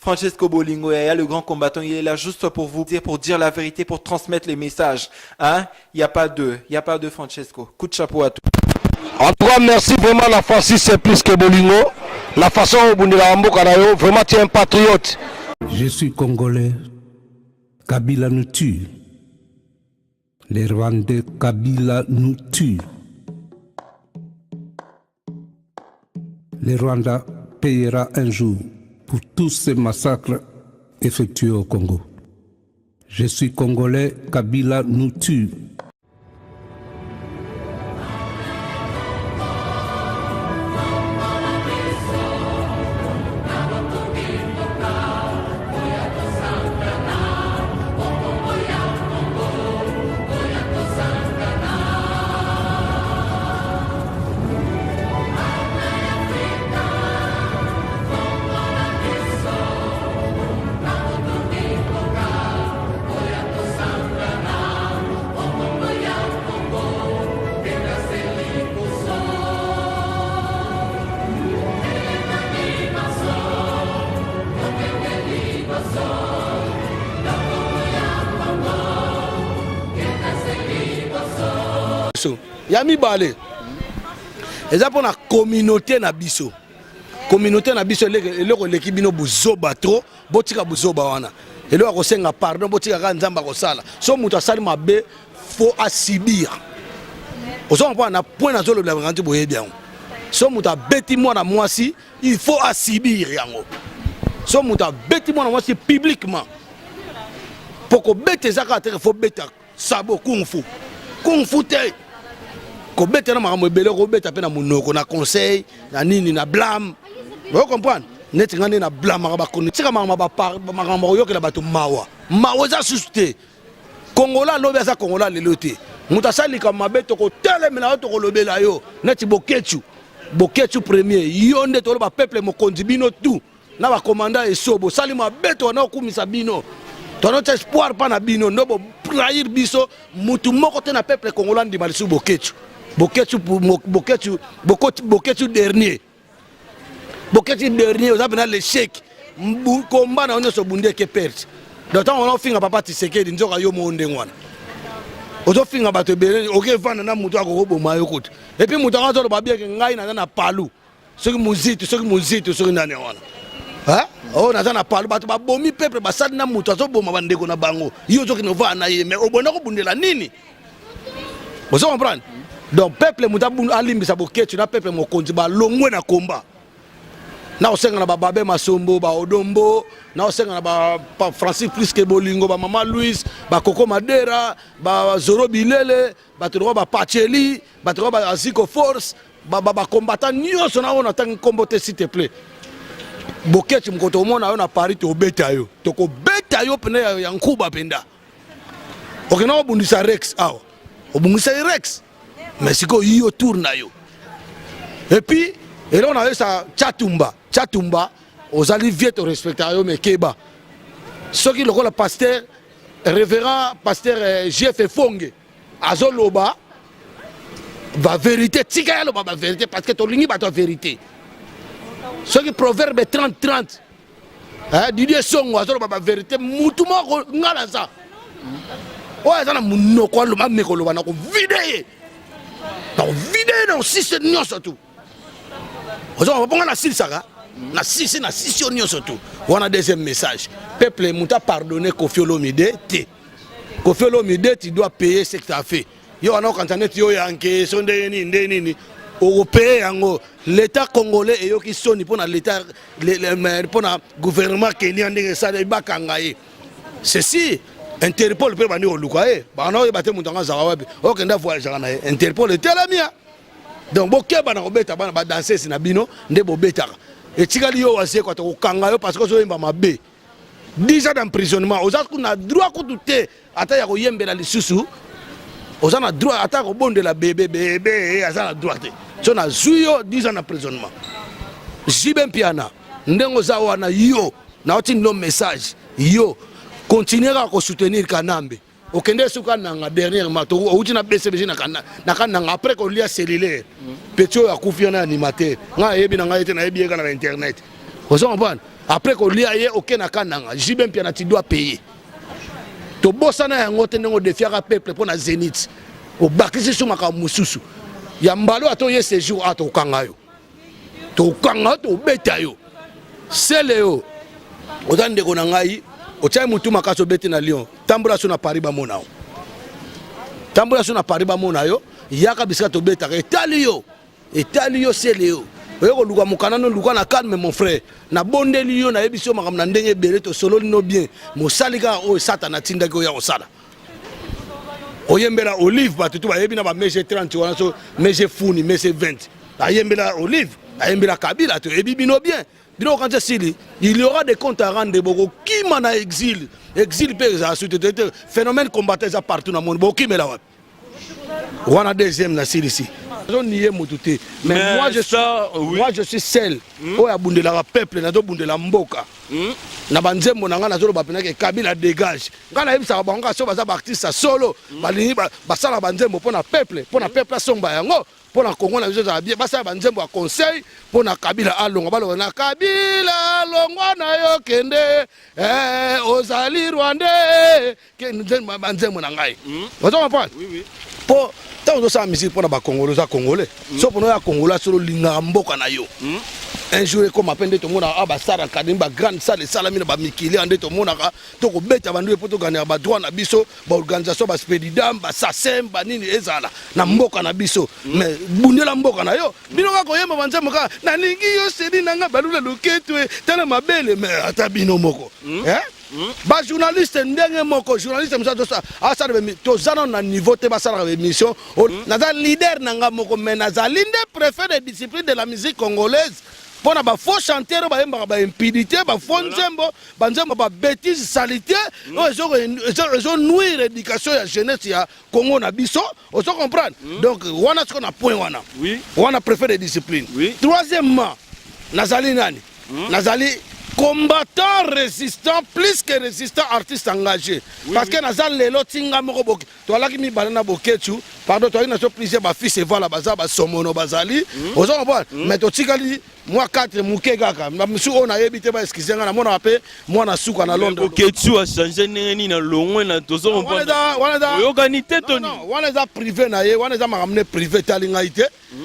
Francesco Bolingo Yaya, le grand combattant, il est là juste pour vous dire, pour dire la vérité, pour transmettre les messages. Hein? Il n'y a pas de Francesco. Coup de chapeau à tous. En tout cas, merci vraiment la Francis, c'est plus que Bolingo. La façon dont vous avez vraiment tu es un patriote. Je suis congolais. Kabila nous tue. Les Rwandais, Kabila nous tue. Le Rwanda payera un jour pour tous ces massacres effectués au Congo. Je suis congolais, Kabila nous tue. Yami balé. Et ça pour la communauté na biso. Communauté na biso l'équipe bino buzoba trop, botika buzoba wana. Et là kosenga pardon botika ka nzamba kosala. So muto asali mabe faut asibir. Ozo on na point na zolo la garantie boye bien. So muto beti moi na mwasi, il faut asibir yango. So muto beti moi na mwasi publiquement. Poko bete zaka te faut beta sabo kung fu. Kung fu te. Ko bete na makambo ebele ko beta pe na monoko na conseil na nini na blâme. Vous comprenez? Net ngane na blâme ba koni. Tika makambo yokela bato mawa. Mawa za susute. Kongola lobe za Kongola lelote. Mutasali ka mabeto ko telemela to ko lobela yo. Net bokechu. Bokechu premier. Yo nde to ba peuple mo kondibino tout. Na ba commandant esobo sali mabeto na okumisa bino. Ton autre espoir pas na bino no bo trahir biso mutu moko te na peuple congolais ndi balisu bokechu. Bokechu dernier. Bokechu dernier, vous avez l'échec. Combat na onyo bunde ke perte. D'autant on finga papa Tshisekedi nzoka yo monde ngwana. Ozo finga bato bele oke vana na mutu akoko mayo kote. Et puis mutu akazo ba bien ke ngai na palu. Soki muzito soki nane wana. Hein? Oh na na palu bato ba bomi peuple ba sali na mutu azo boma bandeko na bango. Yo zoki no vana ye mais obona ko bundela nini? Vous comprenez? Donc peuple mutabundu alimbisa boketu na peuple mokonzi ba longwe na komba. Na osenga na bababe masombo ba odombo, na osenga na ba Francis plus que Bolingo ba Mama Louise, ba Koko Madera, ba Zoro Bilele, ba toro ba Pacheli, ba toro ba Aziko Force, ba combattant nyoso na ona tangi kombote s'il te plaît. Boketu mkoto mona yo na Paris to beta yo. To ko beta yo pene ya nkuba penda. Okena obundisa Rex awo. Obundisa Rex. Mais c'est quoi yo tourne yo. Et puis et là on a eu ça Chatumba aux alliés au respectario mais Keba. Ce qui le pasteur révérend pasteur GF Fonge Azoloba va vérité tika lo ba vérité parce que to lingi ba to vérité. Ce qui proverbe 30-30 hein Didier Songo Azoloba ba vérité mutu moko ngala ça. Ouais ça na munoko lo ba mekolo ba na ko vidéo. Donc vidéo non si c'est non surtout. On va prendre la silsaka. Na sisi onyo surtout. On a deuxième message. Peuple muta pardonner Koffi Olomide te. Koffi Olomide tu dois payer ce que tu as fait. Yo ana kantanet yo yanke sonde nini européen yango l'état congolais et yo ki soni pour l'état pour na gouvernement kenyan ndenge ça bakanga ye. Ceci Interpol peut bani olukae. Ba na yebate mutanga za wapi. Okenda voyager na Interpol etelamia. Donc bokeba na kobeta bana ba danser na bino nde bobetaka. Et tikali yo wase kwa to kanga yo parce que so yemba mabe. 10 ans d'emprisonnement. Oza kuna droit ko douter ata ya ko yembela lisusu. Oza na droit ata ko bondela bébé aza na droit te. So na zuyo 10 ans d'emprisonnement. Jibem piana ndengo za wana yo na oti no message yo continuer à soutenir Kanambe. Okende suka nanga dernièrement to outi na BCBG na kananga après qu'on lia cellulaire. Petio ya kufia na animateur. Nga yebi na nga ete na yebi na internet. Vous comprenez? Après qu'on lit ailleurs, aucun n'a qu'à j'ai bien bien tu dois payer. To bossana yango te ndenge defiaka peuple pour na Zénith. Au bakisi sur ma kamususu. Ya mbalo atoye séjour ato kangayo. To kanga to beta yo. Sele yo. Otande ko nangai, otia mutu makaso beti na Lyon. Tambula so na Paris ba mona. Tambula so na Paris ba mona yo. Yaka bisika to beta etali yo. Etali yo sele yo. Oyoko luka mukana no luka na calme mon frère. Na bondeli yo na ebiso makam na ndenge bele to solo no bien. Mosalika o satana tinda ko ya osala. Oyembela olive batutu ba yebi na ba mese 30 wana so mese funi mese 20. Ayembela olive, ayembela kabila to ebi bino bien. Bino quand c'est il y aura des comptes à rendre beaucoup qui mana exil. Exil peut ça phénomène combattant ça partout dans le monde. Beaucoup qui me la wa. Wana deuxième na sili ici. Mais moi je suis seul. Oh ya bundela peuple na do bundela mboka. Na banzembo na nga na zolo bapena ke Kabila dégage. Ngana yebisa bango so baza artiste solo. Balini basala banzembo pona peuple somba yango. Pona Congo na biso za bien basala banzembo a conseil pona Kabila alonga balo na Kabila alongwa na yo kende ozali Rwandais ke banzembo na ngai. Vous comprenez? Oui. Po tant que ça musique pour na Congolais congolais so pour na Congolais solo linga mboka na yo un jour comme appende to mona aba sara kadimba grande salle salami na ba mikili ande to mona ka to ko beta bandu poto gana ba droit na biso ba organisation ba spedidam ba sasem ba nini ezala na mboka na biso mais bundela mboka na yo bino ka ko yema banzemo ka na lingi yo sedi nanga balula loketwe tana mabele mais ata bino moko ba journaliste ndenge moko journaliste msa dosa asa to zana na niveau te ba sala émission naza leader nanga moko mais naza l'inde préfet de discipline de la musique congolaise pour na ba faux chanteur ba yemba ba impudité ba faux nzembo ba nzembo ba bêtise salité ils nuire l'éducation ya jeunesse ya Congo na biso on se comprendre donc wana ce qu'on a point wana wana préfet de discipline troisièmement nazali nani nazali combattant résistant plus que résistant artiste engagé parce que nazal lelo tinga moko boki to alaki mi banana boketu pardon to ina so plusieurs ba fils et voilà baza ba somono bazali ozo comprendre mais to tikali moi 4 muke kaka msu ona yebite ba excuser nga na mona ape moi na suka na Londres boketu a changer nini na longwe na tozo comprendre organité to ni wana za privé na ye wana za makamne privé talingaité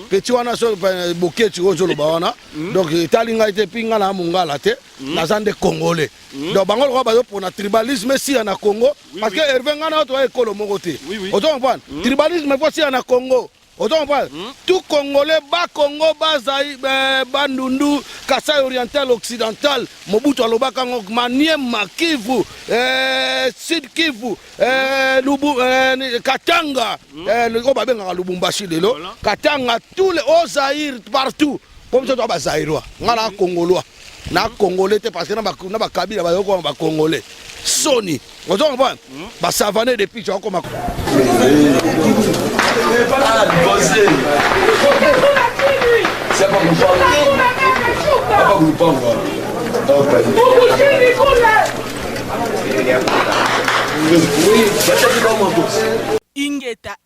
petit wana so boketu ozo lo ba wana donc talingaité pinga na mungala te nazande congolais donc bango ko ba pour na tribalisme si na Congo parce que Hervé ngana to ekolo moko te ozo comprendre tribalisme voici na Congo autant pas tout congolais bas Congo bazaï bandundu Kasai oriental occidental Mobutu alobaka Maniema Kivu Sud Kivu Lubu Katanga le babenga Lubumbashi lelo Katanga tous les Ozaïr partout comme ça ba zaïrois ngala congolois na congolais te parce que na ba kabila ba yoko ba congolais Sony autant pas ba savané depuis tu comme c'est pas vous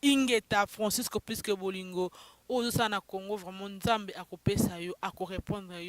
Ingeta Francisco plus que Bolingo aux sana Congo vraiment nzambe akopesa yo akorépondre